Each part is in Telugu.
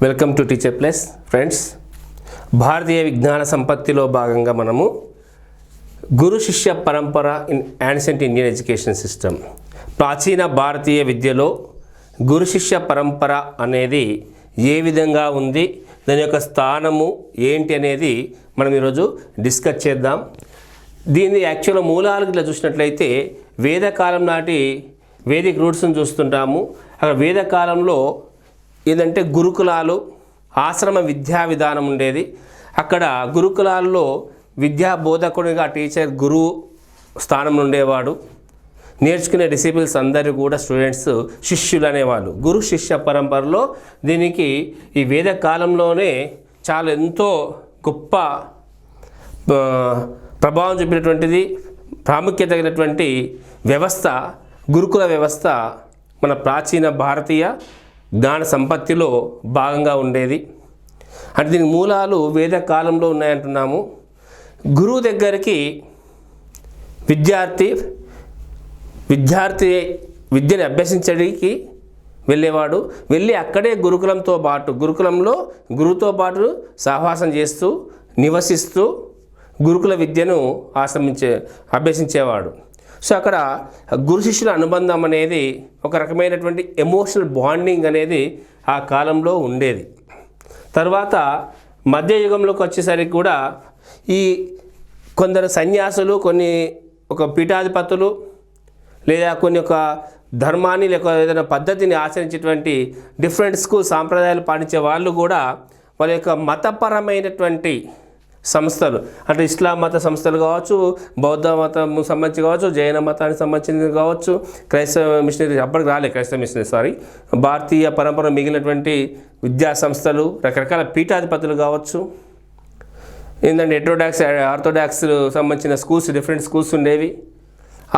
Welcome to teacher plus friends. భారతీయ విజ్ఞాన సంపత్తిలో భాగంగా మనము గురు శిష్య పరంపర in ancient Indian education system, ప్రాచీన భారతీయ విద్యలో గురు శిష్య పరంపర అనేది ఏ విధంగా ఉంది, దాని యొక్క స్థానము ఏంటి అనేది మనం ఈరోజు డిస్కస్ చేద్దాం. దీన్ని యాక్చువల్గా మూలాలకు ఇట్లా చూసినట్లయితే వేదకాలం నాటి వేదిక్ రూట్స్ని చూస్తుంటాము. అక్కడ వేదకాలంలో ఏంటంటే గురుకులాలు, ఆశ్రమ విద్యా విధానం ఉండేది. అక్కడ గురుకులాల్లో విద్యా బోధకుడిగా టీచర్ గురువు స్థానంలో ఉండేవాడు. నేర్చుకునే డిసిపుల్స్ అందరూ కూడా స్టూడెంట్స్ శిష్యులు అనేవాళ్ళు. గురు శిష్య పరంపరలో దీనికి ఈ వేద కాలంలోనే చాలా ఎంతో గొప్ప ప్రభావం చూపినటువంటిది, ప్రాముఖ్యత కలిగినటువంటి వ్యవస్థ గురుకుల వ్యవస్థ మన ప్రాచీన భారతీయ జ్ఞాన సంపత్తిలో భాగంగా ఉండేది. అంటే దీని మూలాలు వేద కాలంలో ఉన్నాయంటున్నాము. గురువు దగ్గరికి విద్యార్థి విద్యను అభ్యసించడానికి వెళ్ళేవాడు. వెళ్ళి అక్కడే గురుకులంలో గురువుతో పాటు సహవాసం చేస్తూ నివసిస్తూ గురుకుల విద్యను అభ్యసించేవాడు. సో అక్కడ గురు శిష్యుల అనుబంధం అనేది ఒక రకమైనటువంటి ఎమోషనల్ బాండింగ్ అనేది ఆ కాలంలో ఉండేది. తర్వాత మధ్యయుగంలోకి వచ్చేసరికి కూడా ఈ కొందరు సన్యాసులు, ఒక పీఠాధిపతులు లేదా కొన్ని ఒక ధర్మాన్ని లేక ఏదైనా పద్ధతిని ఆచరించేటువంటి డిఫరెంట్ స్కూల్ సాంప్రదాయాలు పాటించే వాళ్ళు కూడా వాళ్ళ యొక్క మతపరమైనటువంటి సంస్థలు, అంటే ఇస్లాం మత సంస్థలు కావచ్చు, బౌద్ధ మతం సంబంధించి కావచ్చు, జైన మతానికి సంబంధించింది కావచ్చు, క్రైస్తవ మిషనరీ అప్పటికి రాలే క్రైస్తవ మిషనరీ భారతీయ పరంపర మిగిలినటువంటి విద్యా సంస్థలు, రకరకాల పీఠాధిపతులు కావచ్చు, ఏంటంటే ఆర్థోడాక్స్ సంబంధించిన స్కూల్స్, డిఫరెంట్ స్కూల్స్ ఉండేవి.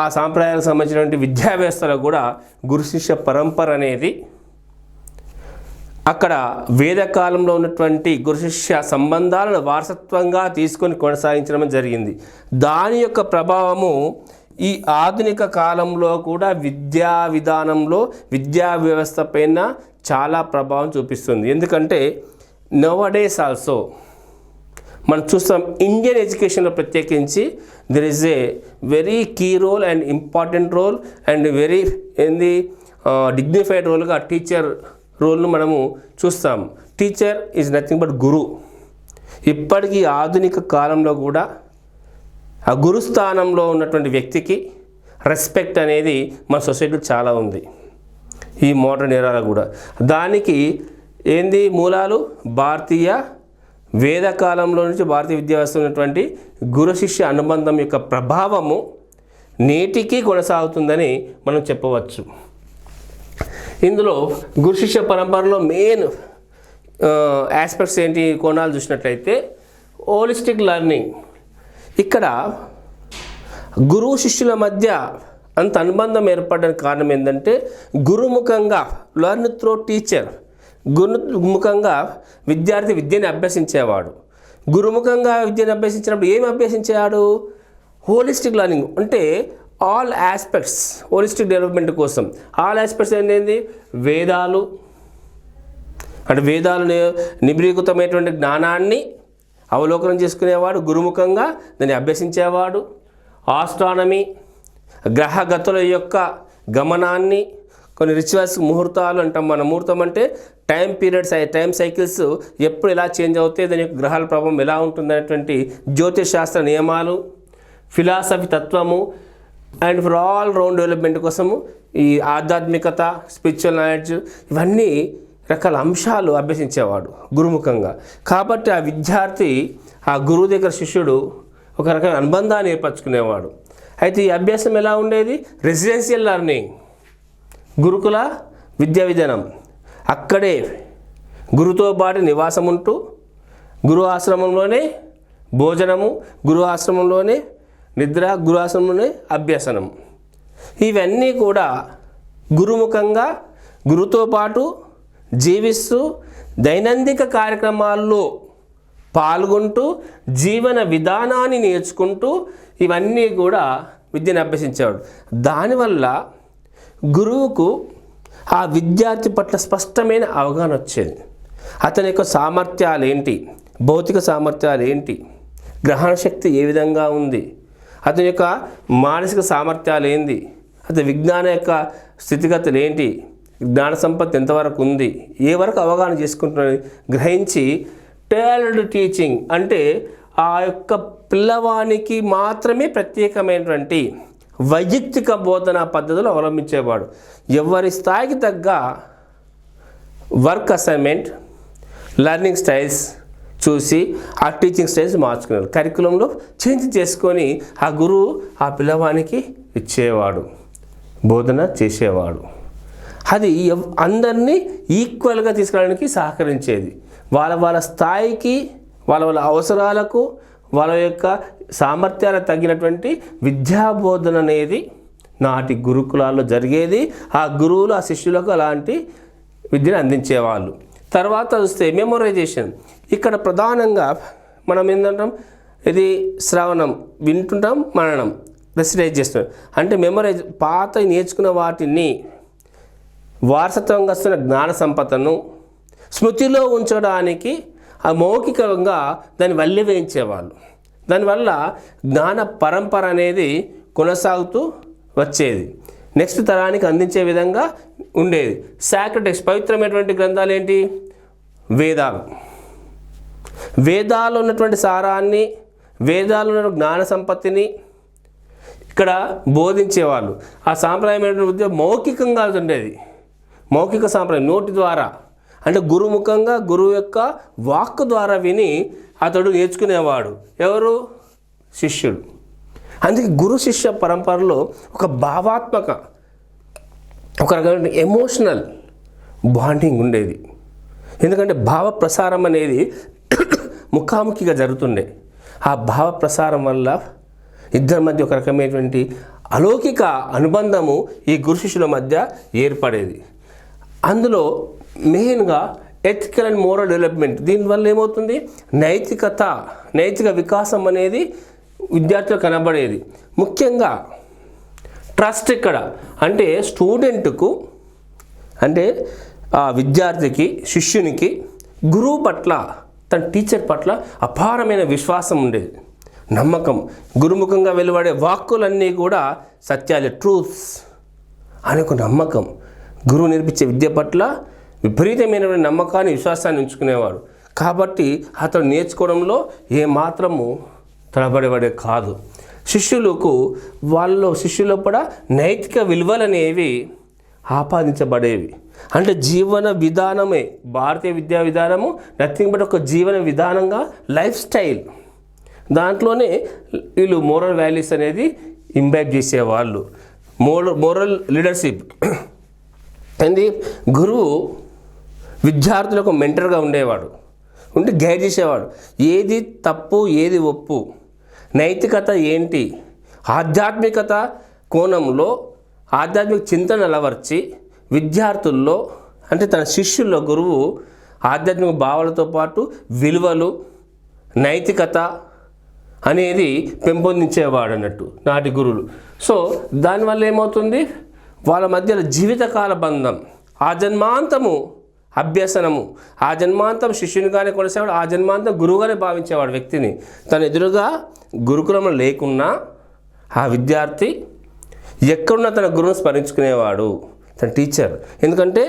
ఆ సాంప్రదాయాలకు సంబంధించినటువంటి విద్యా వ్యవస్థలో కూడా గురు శిష్య పరంపర అనేది అక్కడ వేదకాలంలో ఉన్నటువంటి గురు శిష్య సంబంధాలను వారసత్వంగా తీసుకొని కొనసాగించడం జరిగింది. దాని యొక్క ప్రభావము ఈ ఆధునిక కాలంలో కూడా విద్యా విధానంలో, విద్యా వ్యవస్థ పైన చాలా ప్రభావం చూపిస్తుంది. ఎందుకంటే నోవడేస్ ఆల్సో మనం చూస్తాం ఇండియన్ ఎడ్యుకేషన్లో ప్రత్యేకించి there is a very key role and important role and very dignified రోల్గా టీచర్ రోల్ను మనము చూస్తాం. Teacher is nothing but guru. ఇప్పటికీ ఆధునిక కాలంలో కూడా ఆ గురు స్థానంలో ఉన్నటువంటి వ్యక్తికి రెస్పెక్ట్ అనేది మన సొసైటీలో చాలా ఉంది ఈ మోడర్న్ ఎరాలో కూడా. దానికి మూలాలు భారతీయ వేదకాలంలో నుంచి భారతీయ విద్యా వ్యవస్థ ఉన్నటువంటి గురు శిష్య అనుబంధం యొక్క ప్రభావము నేటికి కొనసాగుతుందని మనం చెప్పవచ్చు. ఇందులో గురు శిష్య పరంపరలో మెయిన్ ఆస్పెక్ట్స్ ఏంటి, కోణాలు చూసినట్లయితే హోలిస్టిక్ లెర్నింగ్. ఇక్కడ గురువు శిష్యుల మధ్య అంత అనుబంధం ఏర్పడడానికి కారణం ఏంటంటే గురుముఖంగా లెర్న్ త్రూ టీచర్, గురుముఖంగా విద్యార్థి విద్యని అభ్యసించేవాడు. గురుముఖంగా విద్యను అభ్యసించినప్పుడు ఏమి అభ్యసించాడు? హోలిస్టిక్ లెర్నింగ్ అంటే ఆల్ ఆస్పెక్ట్స్, హోలిస్టిక్ డెవలప్మెంట్ కోసం ఆల్ ఆస్పెక్ట్స్ ఏంటి? వేదాలు, అంటే వేదాలు నిబిడీకృతమైనటువంటి జ్ఞానాన్ని అవలోకనం చేసుకునేవాడు, గురుముఖంగా దాన్ని అభ్యసించేవాడు. ఆస్ట్రానమీ, గ్రహగతుల యొక్క గమనాన్ని, కొన్ని రిచువల్స్, ముహూర్తాలు అంటాం మనం. ముహూర్తం అంటే టైం పీరియడ్స్, టైం సైకిల్స్ ఎప్పుడు ఎలా చేంజ్ అవుతాయి, దాని యొక్క గ్రహాల ప్రభావం ఎలా ఉంటుంది అనేటువంటి జ్యోతిష్ శాస్త్ర నియమాలు, ఫిలాసఫీ తత్వము, and for all round development కోసము ఈ ఆధ్యాత్మికత, స్పిరిచువల్ నాలెడ్జ్, ఇవన్నీ రకాల అంశాలు అభ్యసించేవాడు గురుముఖంగా. కాబట్టి ఆ విద్యార్థి ఆ గురువు దగ్గర శిష్యుడు ఒక రకమైన అనుబంధాన్ని ఏర్పరచుకునేవాడు. అయితే ఈ అభ్యాసం ఎలా ఉండేది? రెసిడెన్షియల్ లెర్నింగ్, గురుకుల విద్యా విధానం. అక్కడే గురుతో పాటు నివాసం ఉంటూ గురు ఆశ్రమంలోనే భోజనము, గురు ఆశ్రమంలోనే నిద్ర, గురు ఆశ్రమంలోనే అభ్యసనం. ఇవన్నీ కూడా గురుముఖంగా గురుతో పాటు జీవిస్తూ దైనందిక కార్యక్రమాల్లో పాల్గొంటూ జీవన విధానాన్ని నేర్చుకుంటూ ఇవన్నీ కూడా విద్యను అభ్యసించేవాడు. దానివల్ల గురువుకు ఆ విద్యార్థి పట్ల స్పష్టమైన అవగాహన వచ్చేది. అతని యొక్క సామర్థ్యాలు ఏంటి, భౌతిక సామర్థ్యాలు ఏంటి, గ్రహణ శక్తి ఏ విధంగా ఉంది, అతని యొక్క మానసిక సామర్థ్యాలు ఏంటి, అతని విజ్ఞాన యొక్క స్థితిగతులు ఏంటి, జ్ఞాన సంపత్తి ఎంతవరకు ఉంది, ఏ వరకు అవగాహన చేసుకుంటున్నది గ్రహించి టైలర్డ్ టీచింగ్ అంటే ఆ యొక్క పిల్లవానికి మాత్రమే ప్రత్యేకమైనటువంటి వైయక్తిక బోధనా పద్ధతులు అవలంబించేవాడు. ఎవరి స్థాయికి తగ్గ వర్క్ అసైన్మెంట్, లెర్నింగ్ స్టైల్స్ చూసి ఆ టీచింగ్ స్టైల్స్ మార్చుకున్నారు. కరికులంలో చేంజ్ చేసుకొని ఆ గురువు ఆ పిల్లవానికి ఇచ్చేవాడు, బోధన చేసేవాడు. అది అందరినీ ఈక్వల్గా తీసుకురావడానికి సహకరించేది. వాళ్ళ స్థాయికి, వాళ్ళ అవసరాలకు, వాళ్ళ యొక్క సామర్థ్యాలకు తగినటువంటి విద్యాబోధన అనేది నాటి గురుకులాల్లో జరిగేది. ఆ గురువులు ఆ శిష్యులకు అలాంటి విద్యను అందించేవాళ్ళు. తర్వాత చూస్తే మెమొరైజేషన్. ఇక్కడ ప్రధానంగా మనం ఏంటంటాం, ఇది శ్రవణం, వింటుంటాం, మననం, రెసిటైజ్ చేస్తాం. అంటే మెమొరైజ్, పాత నేర్చుకున్న వాటిని వారసత్వంగా వస్తున్న జ్ఞాన సంపదను స్మృతిలో ఉంచడానికి ఆ మౌఖికంగా దాన్ని వల్లి వేయించేవాళ్ళు. దానివల్ల జ్ఞాన పరంపర అనేది కొనసాగుతూ వచ్చేది, నెక్స్ట్ తరానికి అందించే విధంగా ఉండేది. సాక్రెడ్ టెక్స్ట్, పవిత్రమైనటువంటి గ్రంథాలు ఏంటి? వేదాలు. వేదాల్లో ఉన్నటువంటి సారాన్ని, వేదాల్లో ఉన్న జ్ఞాన సంపత్తిని ఇక్కడ బోధించేవాళ్ళు. ఆ సాంప్రదాయమైనటువంటి విద్య మౌఖికంగా ఉండేది, మౌఖిక సాంప్రదాయం, నోటి ద్వారా, అంటే గురుముఖంగా గురువు యొక్క వాక్కు ద్వారా విని అతడు నేర్చుకునేవాడు. ఎవరు? శిష్యుడు. అందుకే గురు శిష్య పరంపరలో ఒక భావాత్మక, ఒక రకమైన ఎమోషనల్ బాండింగ్ ఉండేది. ఎందుకంటే భావ ప్రసారం అనేది ముఖాముఖిగా జరుగుతుండే. ఆ భావ ప్రసారం వల్ల ఇద్దరి మధ్య ఒక రకమైనటువంటి అలౌకిక అనుబంధము ఈ గురు శిష్యుల మధ్య ఏర్పడేది. అందులో మెయిన్గా ఎథికల్ అండ్ మోరల్ డెవలప్మెంట్. దీనివల్ల ఏమవుతుంది? నైతిక వికాసం అనేది విద్యార్థులకు కనబడేది. ముఖ్యంగా ట్రస్ట్ ఇక్కడ, అంటే స్టూడెంట్కు, అంటే ఆ విద్యార్థికి, శిష్యునికి గురువు పట్ల, తన టీచర్ పట్ల అపారమైన విశ్వాసం ఉండేది, నమ్మకం. గురుముఖంగా వెలువడే వాక్కులన్నీ కూడా సత్యాలే, ట్రూత్స్ అనే ఒక నమ్మకం. గురువు నేర్పించే విద్య పట్ల విపరీతమైనటువంటి నమ్మకాన్ని, విశ్వాసాన్ని ఉంచుకునేవాడు. కాబట్టి అతను నేర్చుకోవడంలో ఏమాత్రము తడబడేవాడే కాదు. శిష్యుల్లో కూడా నైతిక విలువలు అనేవి ఆపాదించబడేవి. అంటే జీవన విధానమే, భారతీయ విద్యా విధానము నథింగ్ బట్ ఒక జీవన విధానంగా, లైఫ్ స్టైల్. దాంట్లోనే వీళ్ళు మోరల్ వాల్యూస్ అనేది ఇంబైబ్ చేసేవాళ్ళు. మోరల్ లీడర్షిప్ ఏంది? గురువు విద్యార్థులకు మెంటర్గా ఉండేవాడు, ఉండి గైడ్ చేసేవాడు. ఏది తప్పు, ఏది ఒప్పు, నైతికత ఏంటి, ఆధ్యాత్మికత కోణంలో ఆధ్యాత్మిక చింతన అలవర్చి విద్యార్థుల్లో, అంటే తన శిష్యుల్లో గురువు ఆధ్యాత్మిక భావాలతో పాటు విలువలు, నైతికత అనేది పెంపొందించేవాడు అన్నట్టు నాటి గురువులు. సో దానివల్ల ఏమవుతుంది? వాళ్ళ మధ్యలో జీవితకాల బంధం, ఆ జన్మాంతము అభ్యసనము, ఆ జన్మాంతం శిష్యునిగానే కొనసాగాడు, ఆ జన్మాంతం గురువుగానే భావించేవాడు వ్యక్తిని. తన ఎదురుగా గురుకులంలో లేకున్నా ఆ విద్యార్థి ఎక్కడున్నా తన గురువును స్మరించుకునేవాడు, తన టీచర్. ఎందుకంటే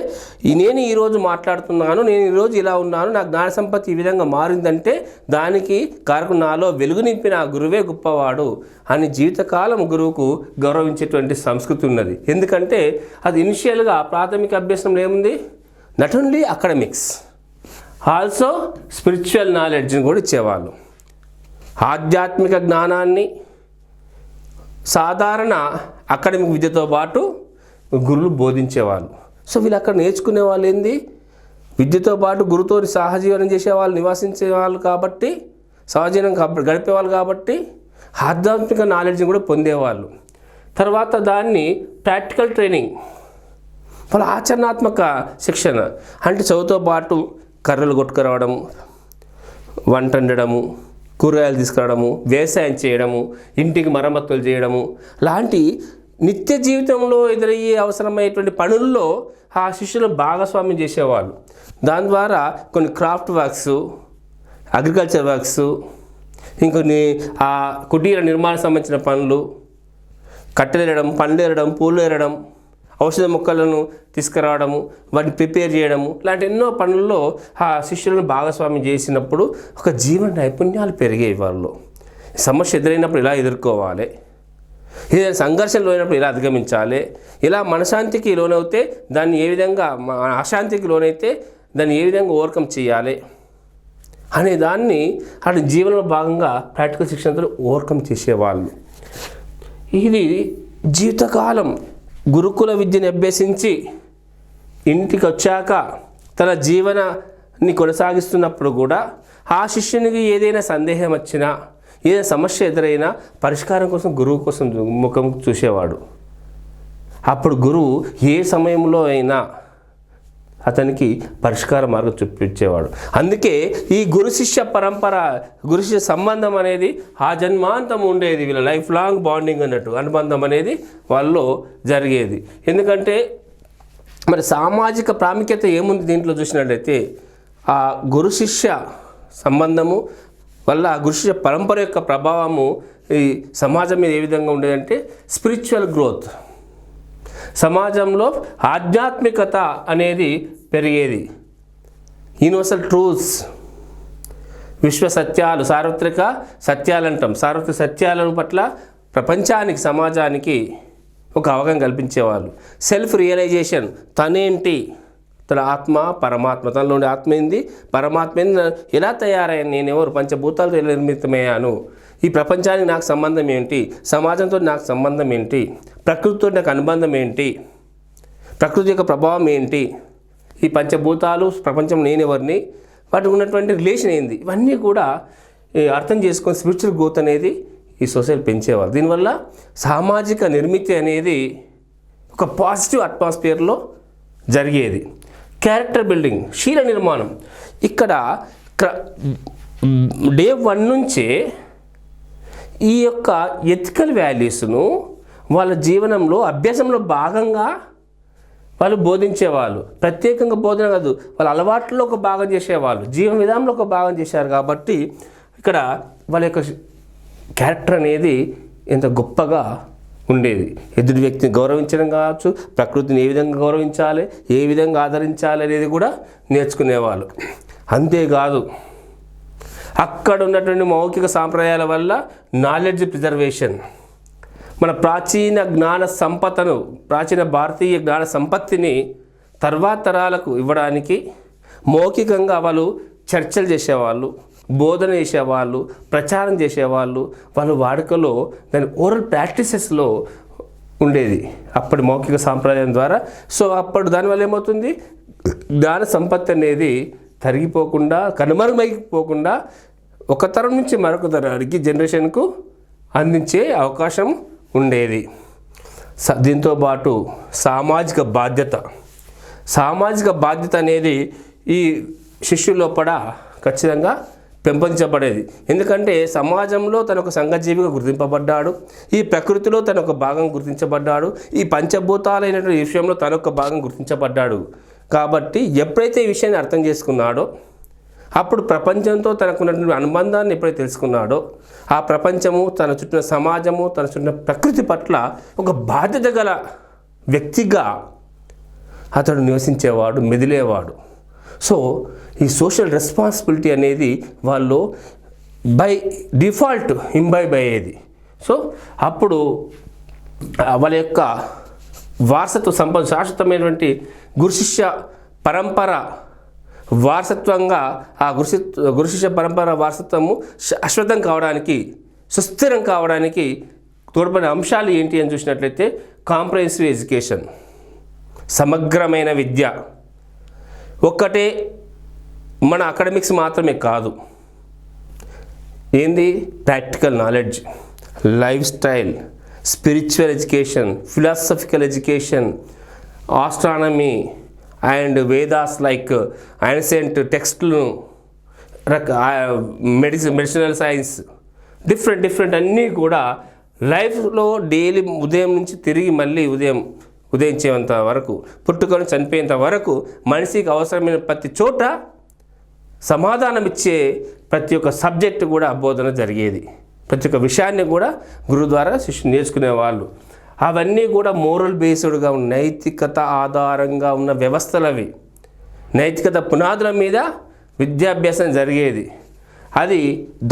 నేను ఈరోజు మాట్లాడుతున్నాను, నేను ఈరోజు ఇలా ఉన్నాను, నా జ్ఞాన సంపత్తి ఈ విధంగా మారిందంటే దానికి కారకుడు నాలో వెలుగు నింపిన ఆ గురువే గొప్పవాడు అని జీవితకాలం గురువుకు గౌరవించేటువంటి సంస్కృతి ఉన్నది. ఎందుకంటే అది ఇనిషియల్గా ప్రాథమిక అభ్యాసంలో ఏముంది? Not only academics, also spiritual నాలెడ్జ్ని కూడా ఇచ్చేవాళ్ళు. ఆధ్యాత్మిక జ్ఞానాన్ని సాధారణ అకాడమిక్ విద్యతో పాటు గురువులు బోధించేవాళ్ళు. సో వీళ్ళు అక్కడ నేర్చుకునే వాళ్ళు ఏంది? విద్యతో పాటు గురుతో సహజీవనం చేసేవాళ్ళు, నివాసించేవాళ్ళు కాబట్టి, సహజీవనం గడిపేవాళ్ళు కాబట్టి ఆధ్యాత్మిక నాలెడ్జ్ని కూడా పొందేవాళ్ళు. తర్వాత దాన్ని ప్రాక్టికల్ ట్రైనింగ్, వాళ్ళ ఆచరణాత్మక శిక్షణ, అంటే చదువుతో పాటు కర్రలు కొట్టుకురావడము, వంట వండడము, కూరగాయలు తీసుకురావడము, వ్యవసాయం చేయడము, ఇంటికి మరమ్మతులు చేయడము లాంటి నిత్య జీవితంలో ఎదురయ్యే అవసరమయ్యేటువంటి పనుల్లో ఆ శిష్యులను భాగస్వామ్యం చేసేవాళ్ళు. దాని ద్వారా కొన్ని క్రాఫ్ట్ వర్క్స్, అగ్రికల్చర్ వర్క్స్, ఇంకొన్ని ఆ కుటీర నిర్మాణం సంబంధించిన పనులు, కట్టెలేరడం, పండ్లేరడం, పూలు ఏరడం, ఔషధ మొక్కలను తీసుకురావడము, వాటిని ప్రిపేర్ చేయడము, ఇలాంటి ఎన్నో పనుల్లో ఆ శిష్యులను భాగస్వామ్యం చేసినప్పుడు ఒక జీవన నైపుణ్యాలు పెరిగేవి. వాళ్ళు సమస్య ఎదురైనప్పుడు ఇలా ఎదుర్కోవాలి, ఏదైనా సంఘర్షణలో అయినప్పుడు ఇలా అధిగమించాలి, ఇలా మనశాంతికి లోనవుతే దాన్ని ఏ విధంగా, అశాంతికి లోనైతే దాన్ని ఏ విధంగా ఓవర్కమ్ చేయాలి అనే దాన్ని అటు జీవనంలో భాగంగా ప్రాక్టికల్ శిక్షణతో ఓవర్కమ్ చేసేవాళ్ళు. ఇది జీవితకాలం గురుకుల విద్యను అభ్యసించి ఇంటికి వచ్చాక తన జీవనాన్ని కొనసాగిస్తున్నప్పుడు కూడా ఆ శిష్యునికి ఏదైనా సందేహం వచ్చినా, ఏదైనా సమస్య ఎదురైనా పరిష్కారం కోసం గురువు కోసం ముఖం చూసేవాడు. అప్పుడు గురువు ఏ సమయంలో అయినా అతనికి పరిష్కార మార్గం చూపించేవాడు. అందుకే ఈ గురు శిష్య పరంపర, గురు శిష్య సంబంధం అనేది ఆ జన్మాంతం ఉండేది. వీళ్ళ లైఫ్ లాంగ్ బాండింగ్ అన్నట్టు అనుబంధం అనేది వాళ్ళలో జరిగేది. ఎందుకంటే మరి సామాజిక ప్రాముఖ్యత ఏముంది దీంట్లో చూసినట్లయితే, ఆ గురు శిష్య సంబంధము వల్ల ఆ గురు శిష్య పరంపర యొక్క ప్రభావము ఈ సమాజం మీద ఏ విధంగా ఉండేదంటే స్పిరిచువల్ గ్రోత్, సమాజంలో ఆధ్యాత్మికత అనేది పెరిగేది. యూనివర్సల్ ట్రూత్స్, విశ్వ సత్యాలు, సార్వత్రిక సత్యాలు అంటాం. సార్వత్రిక సత్యాల పట్ల ప్రపంచానికి, సమాజానికి ఒక అవగాహన కల్పించేవాళ్ళు. సెల్ఫ్ రియలైజేషన్, తనేంటి, తన ఆత్మ పరమాత్మ, తనలోని ఆత్మ ఏంది, పరమాత్మ ఏంది, ఎలా తయారయ్యాను, నేను ఎవరు, పంచభూతాలతో ఎలా నిర్మితమయ్యాను, ఈ ప్రపంచానికి నాకు సంబంధం ఏంటి, సమాజంతో నాకు సంబంధం ఏంటి, ప్రకృతితో నాకు అనుబంధం ఏంటి, ప్రకృతి యొక్క ప్రభావం ఏంటి, ఈ పంచభూతాలు, ప్రపంచం, నేను ఎవరిని, వాటికి ఉన్నటువంటి రిలేషన్ ఏంది, ఇవన్నీ కూడా అర్థం చేసుకొని స్పిరిచువల్ గ్రోత్ అనేది ఈ సొసైటీ పెంచేవారు. దీనివల్ల సామాజిక నిర్మితి అనేది ఒక పాజిటివ్ అట్మాస్ఫియర్లో జరిగేది. క్యారెక్టర్ బిల్డింగ్, శీల నిర్మాణం. ఇక్కడ డే 1 నుంచే ఈ యొక్క ఎథికల్ వాల్యూస్ను వాళ్ళ జీవనంలో, అభ్యాసంలో భాగంగా వాళ్ళు బోధించేవాళ్ళు. ప్రత్యేకంగా బోధన కాదు, వాళ్ళ అలవాట్లలో ఒక భాగం చేసేవాళ్ళు, జీవన విధానంలో ఒక భాగం చేశారు. కాబట్టి ఇక్కడ వాళ్ళ యొక్క క్యారెక్టర్ అనేది ఎంత గొప్పగా ఉండేది. ఎదుటి వ్యక్తిని గౌరవించడం కావచ్చు, ప్రకృతిని ఏ విధంగా గౌరవించాలి, ఏ విధంగా ఆదరించాలి అనేది కూడా నేర్చుకునేవాళ్ళు. అంతేకాదు, అక్కడ ఉన్నటువంటి మౌఖిక సాంప్రదాయాల వల్ల నాలెడ్జ్ ప్రిజర్వేషన్, మన ప్రాచీన జ్ఞాన సంపదను, ప్రాచీన భారతీయ జ్ఞాన సంపత్తిని తర్వాత తరాలకు ఇవ్వడానికి మౌఖికంగా వాళ్ళు చర్చలు చేసేవాళ్ళు, బోధన చేసేవాళ్ళు, ప్రచారం చేసేవాళ్ళు. వాళ్ళ వాడుకలో దాని ఓరల్ ప్రాక్టీసెస్లో ఉండేది అప్పటి మౌఖిక సాంప్రదాయం ద్వారా. సో అప్పుడు దానివల్ల ఏమవుతుంది, జ్ఞాన సంపత్తి అనేది తరిగిపోకుండా, కనుమరుగైపోకుండా ఒక తరం నుంచి మరొక తరానికి, జనరేషన్కు అందించే అవకాశం ఉండేది. దీంతో పాటు సామాజిక బాధ్యత అనేది ఈ శిష్యుల లోపల ఖచ్చితంగా పెంపొందించబడేది. ఎందుకంటే సమాజంలో తన ఒక సంఘజీవిగా గుర్తింపబడ్డాడు, ఈ ప్రకృతిలో తన ఒక భాగం గుర్తించబడ్డాడు, ఈ పంచభూతాలైనటువంటి విషయంలో తన ఒక భాగం గుర్తించబడ్డాడు. కాబట్టి ఎప్పుడైతే ఈ విషయాన్ని అర్థం చేసుకున్నాడో, అప్పుడు ప్రపంచంతో తనకున్నటువంటి అనుబంధాన్ని ఎప్పుడైతే తెలుసుకున్నాడో, ఆ ప్రపంచము, తన చుట్టూ సమాజము, తన చుట్టూ ప్రకృతి పట్ల ఒక బాధ్యత గల వ్యక్తిగా అతడు నివసించేవాడు, మెదిలేవాడు. సో ఈ సోషల్ రెస్పాన్సిబిలిటీ అనేది వాళ్ళు బై డిఫాల్ట్ ఇంబైబ్ అయ్యేది. సో అప్పుడు వాళ్ళ యొక్క వారసత్వ సంపద, శాశ్వతమైనటువంటి గురుశిష్య పరంపర వారసత్వంగా, ఆ గురుశిష్య పరంపర వారసత్వము శాశ్వతం కావడానికి, సుస్థిరం కావడానికి తోడ్పడిన అంశాలు ఏంటి అని చూసినట్లయితే, కాంప్రహెన్సివ్ ఎడ్యుకేషన్, సమగ్రమైన విద్య. ఒక్కటే మన అకాడమిక్స్ మాత్రమే కాదు, ఏంది, practical knowledge, lifestyle, spiritual education, philosophical education, astronomy and Vedas like ancient టెక్స్ట్లను, మెడిసినల్ సైన్స్, డిఫరెంట్ అన్నీ కూడా లైఫ్లో డైలీ ఉదయం నుంచి తిరిగి మళ్ళీ ఉదయించేంత వరకు, పుట్టుకొని చనిపోయేంత వరకు మనిషికి అవసరమైన ప్రతి చోట సమాధానం ఇచ్చే ప్రతి ఒక్క సబ్జెక్టు కూడా బోధన జరిగేది. ప్రతి ఒక్క విషయాన్ని కూడా గురువు ద్వారా శిష్యులు నేర్చుకునేవాళ్ళు. అవన్నీ కూడా మోరల్ బేస్డ్గా ఉన్న, నైతికత ఆధారంగా ఉన్న వ్యవస్థలు అవి. నైతికత పునాదుల మీద విద్యాభ్యాసం జరిగేది. అది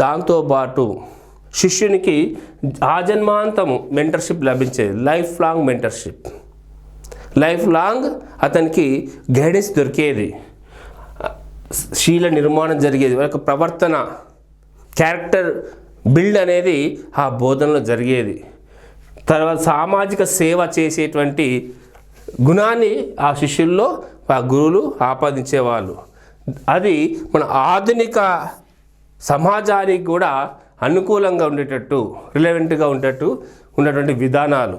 దాంతోపాటు శిష్యునికి ఆజన్మాంతము మెంటర్షిప్ లభించేది. Life long mentorship, life long అతనికి గైడెన్స్ దొరికేది. శీల నిర్మాణం జరిగేది. ఒక ప్రవర్తన, క్యారెక్టర్ బిల్డ్ అనేది ఆ బోధనలో జరిగేది. తర్వాత సామాజిక సేవ చేసేటువంటి గుణాన్ని ఆ శిష్యుల్లో ఆ గురువులు ఆపాదించేవాళ్ళు. అది మన ఆధునిక సమాజానికి కూడా అనుకూలంగా ఉండేటట్టు, రిలవెంట్గా ఉన్నటువంటి విధానాలు.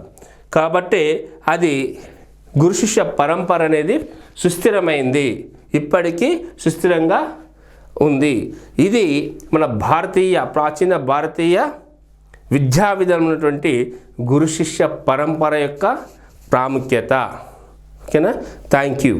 కాబట్టి అది గురు శిష్య పరంపర అనేది సుస్థిరమైంది, ఇప్పటికీ సుస్థిరంగా ఉంది. ఇది మన ప్రాచీన భారతీయ విద్యా విధానం ఉన్నటువంటి గురు శిష్య పరంపర యొక్క ప్రాముఖ్యత. ఓకేనా? Thank you.